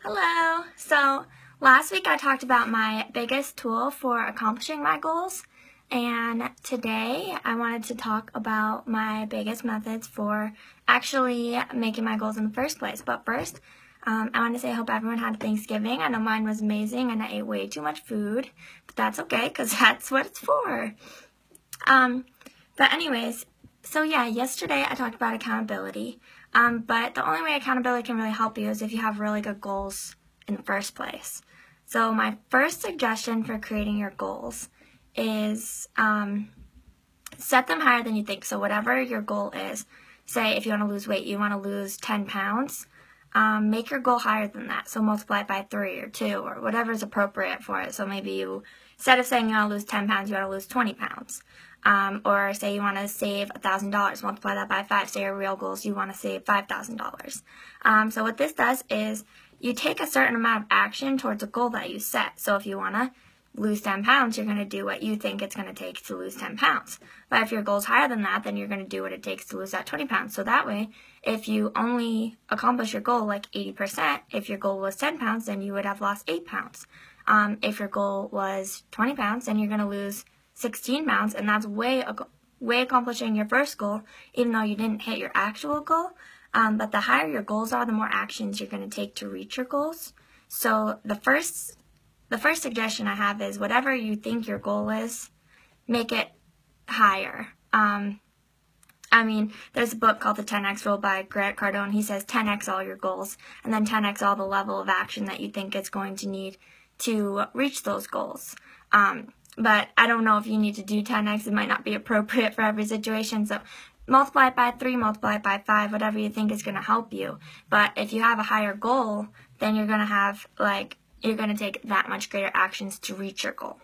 Hello! So last week I talked about my biggest tool for accomplishing my goals, and today I wanted to talk about my biggest methods for actually making my goals in the first place. But first, I want to say I hope everyone had Thanksgiving. I know mine was amazing and I ate way too much food, but that's okay because that's what it's for. But anyways, so yeah, yesterday I talked about accountability. But the only way accountability can really help you is if you have really good goals in the first place. So my first suggestion for creating your goals is set them higher than you think. So whatever your goal is, say if you want to lose weight, you want to lose 10 pounds, make your goal higher than that. So multiply it by 3 or 2 or whatever is appropriate for it. So maybe you, instead of saying you want to lose 10 pounds, you want to lose 20 pounds. Or say you want to save $1,000, multiply that by 5. Say your real goal is you want to save $5,000. So what this does is you take a certain amount of action towards a goal that you set. So if you want to lose 10 pounds, you're going to do what you think it's going to take to lose 10 pounds. But if your goal is higher than that, then you're going to do what it takes to lose that 20 pounds. So that way, if you only accomplish your goal like 80%, if your goal was 10 pounds, then you would have lost 8 pounds. If your goal was 20 pounds, then you're going to lose 16 pounds, and that's way accomplishing your first goal, even though you didn't hit your actual goal. But the higher your goals are, the more actions you're going to take to reach your goals. So the first suggestion I have is whatever you think your goal is, make it higher. There's a book called The 10X Rule by Grant Cardone. He says 10X all your goals, and then 10X all the level of action that you think it's going to need to reach those goals. But I don't know if you need to do 10x. It might not be appropriate for every situation. So multiply it by 3, multiply it by 5, whatever you think is going to help you. But if you have a higher goal, then you're going to have, you're going to take that much greater actions to reach your goal.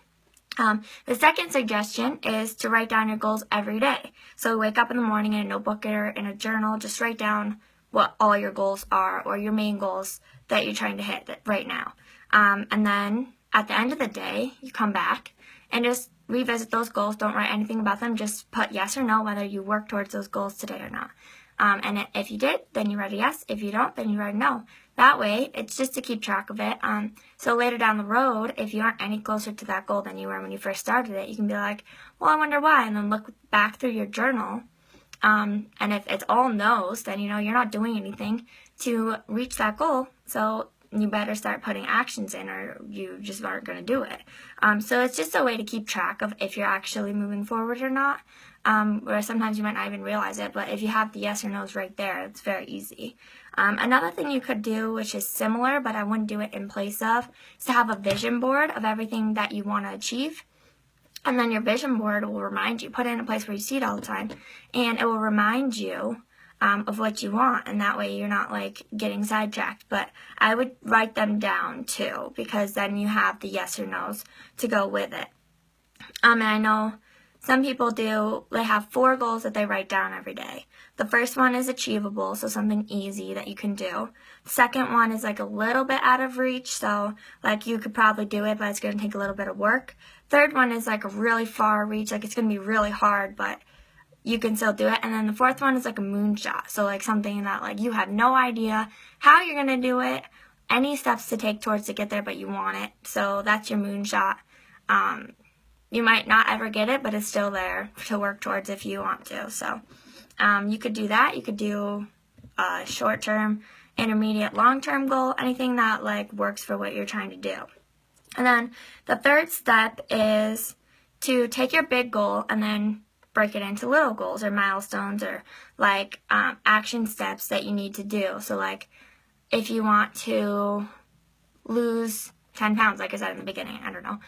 The second suggestion is to write down your goals every day. So wake up in the morning in a notebook or in a journal, just write down what all your goals are or your main goals that you're trying to hit right now. And then at the end of the day, you come back and just revisit those goals. Don't write anything about them. Just put yes or no whether you work towards those goals today or not. And if you did, then you write a yes. If you don't, then you write a no. That way, it's just to keep track of it. So later down the road, if you aren't any closer to that goal than you were when you first started it, you can be like, well, I wonder why. And then look back through your journal. And if it's all no's, then you're not doing anything to reach that goal. So you better start putting actions in or you just aren't going to do it. So it's just a way to keep track of if you're actually moving forward or not, where sometimes you might not even realize it, but if you have the yes or no's right there, it's very easy. Another thing you could do, which is similar, but I wouldn't do it in place of, is to have a vision board of everything that you want to achieve. And then your vision board will remind you, put it in a place where you see it all the time, and it will remind you of what you want, and that way you're not getting sidetracked. But I would write them down too, because then you have the yes or no's to go with it. And I know some people they have 4 goals that they write down every day. The first one is achievable, so something easy that you can do. The second one is a little bit out of reach, so you could probably do it, but it's going to take a little bit of work. Third one is a really far reach, it's going to be really hard, but you can still do it. And then the fourth one is a moonshot. So something that you have no idea how you're going to do it, any steps to take towards to get there, but you want it. So that's your moonshot. You might not ever get it, but it's still there to work towards if you want to. So you could do that. You could do a short-term, intermediate, long-term goal, anything that works for what you're trying to do. And then the third step is to take your big goal and then break it into little goals or milestones or action steps that you need to do. So if you want to lose 10 pounds, like I said in the beginning, I don't know,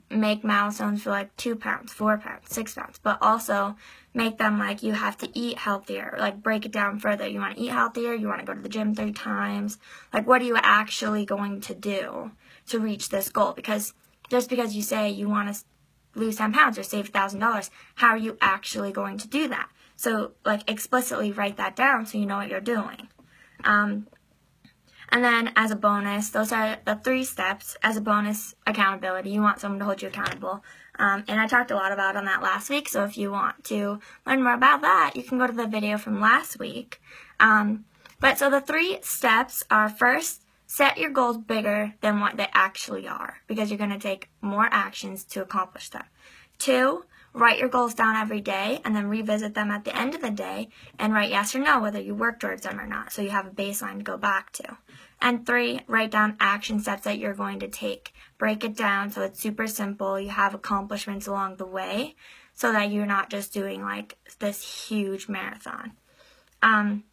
make milestones for 2 pounds, 4 pounds, 6 pounds, but also make them you have to eat healthier, break it down further. You want to eat healthier, you want to go to the gym 3 times, what are you actually going to do to reach this goal? Because just because you say you want to lose 10 pounds or save $1,000, how are you actually going to do that? So explicitly write that down so you know what you're doing. And then as a bonus, those are the 3 steps. As a bonus, accountability. You want someone to hold you accountable. And I talked a lot about on that last week, so if you want to learn more about that, you can go to the video from last week. But so the 3 steps are, first, set your goals bigger than what they actually are, because you're going to take more actions to accomplish them. 2, write your goals down every day and then revisit them at the end of the day and write yes or no whether you work towards them or not, so you have a baseline to go back to. And 3, write down action steps that you're going to take. Break it down so it's super simple. You have accomplishments along the way so that you're not just doing like this huge marathon. And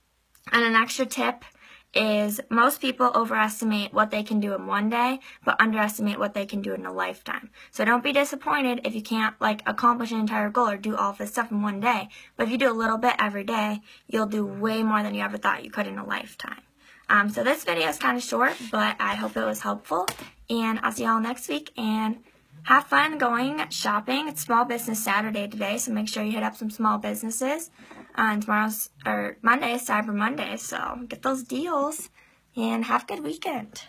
an extra tip is most people overestimate what they can do in one day, but underestimate what they can do in a lifetime. So don't be disappointed if you can't like accomplish an entire goal or do all of this stuff in one day. But if you do a little bit every day, you'll do way more than you ever thought you could in a lifetime. So this video is kind of short, but I hope it was helpful. And I'll see y'all next week, and have fun going shopping. It's Small Business Saturday today, so make sure you hit up some small businesses. And Monday is Cyber Monday, so get those deals and have a good weekend.